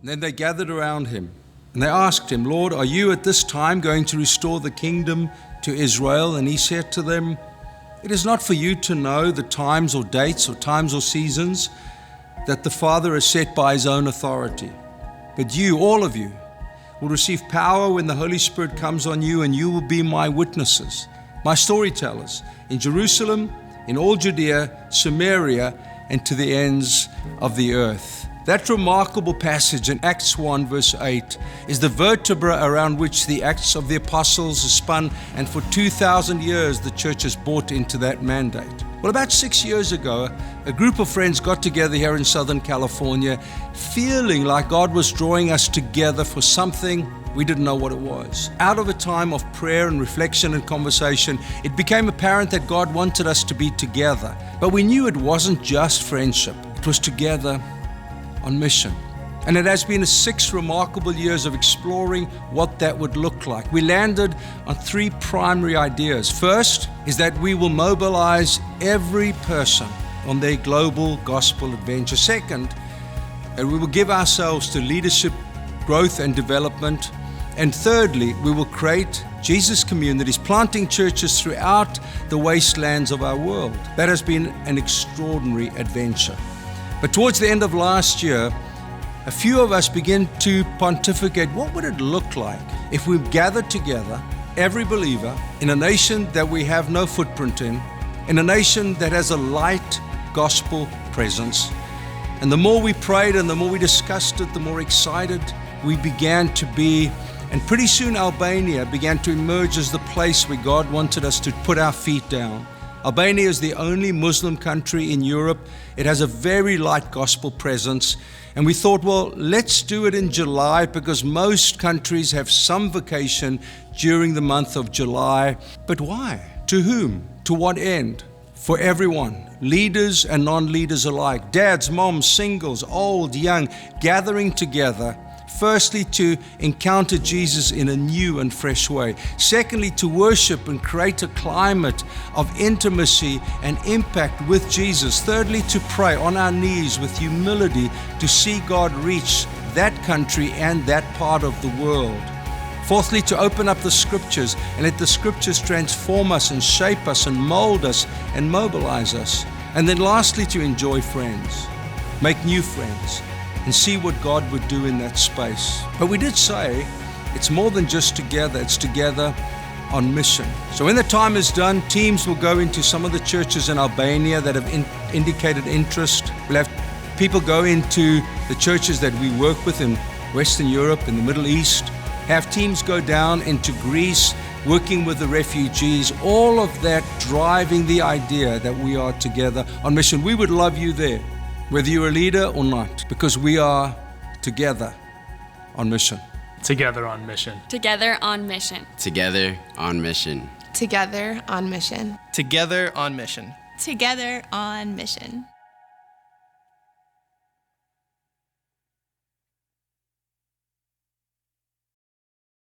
And then they gathered around him and they asked him, Lord, are you at this time going to restore the kingdom to Israel? And he said to them, it is not for you to know the times or dates or times or seasons that the Father has set by his own authority. But you, all of you, will receive power when the Holy Spirit comes on you, and you will be my witnesses, my storytellers, in Jerusalem, in all Judea, Samaria, and to the ends of the earth. That remarkable passage in Acts 1 verse 8 is the vertebra around which the Acts of the Apostles is spun, and for 2,000 years the church has bought into that mandate. Well, about 6 years ago, a group of friends got together here in Southern California, feeling like God was drawing us together for something we didn't know what it was. Out of a time of prayer and reflection and conversation, it became apparent that God wanted us to be together. But we knew it wasn't just friendship. It was together on mission. And it has been 6 remarkable years of exploring what that would look like. We landed on 3 primary ideas. First is that we will mobilize every person on their global gospel adventure. Second, that we will give ourselves to leadership, growth and development. And thirdly, we will create Jesus communities, planting churches throughout the wastelands of our world. That has been an extraordinary adventure. But towards the end of last year, a few of us began to pontificate, what would it look like if we gathered together, every believer, in a nation that we have no footprint in a nation that has a light gospel presence. And the more we prayed and the more we discussed it, the more excited we began to be. And pretty soon Albania began to emerge as the place where God wanted us to put our feet down. Albania is the only Muslim country in Europe. It has a very light gospel presence. And we thought, well, let's do it in July, because most countries have some vacation during the month of July. But why? To whom? To what end? For everyone, leaders and non-leaders alike, dads, moms, singles, old, young, gathering together. Firstly, to encounter Jesus in a new and fresh way. Secondly, to worship and create a climate of intimacy and impact with Jesus. Thirdly, to pray on our knees with humility to see God reach that country and that part of the world. Fourthly, to open up the scriptures and let the scriptures transform us and shape us and mold us and mobilize us. And then lastly, to enjoy friends, make new friends, and see what God would do in that space. But we did say it's more than just together, it's together on mission. So when the time is done, teams will go into some of the churches in Albania that have indicated interest. We'll have people go into the churches that we work with in Western Europe, in the Middle East, have teams go down into Greece, working with the refugees, all of that driving the idea that we are together on mission. We would love you there, whether you're a leader or not, because we are together on mission. Together on mission. Together on mission. Together on mission. Together on mission. Together on mission. Together on mission.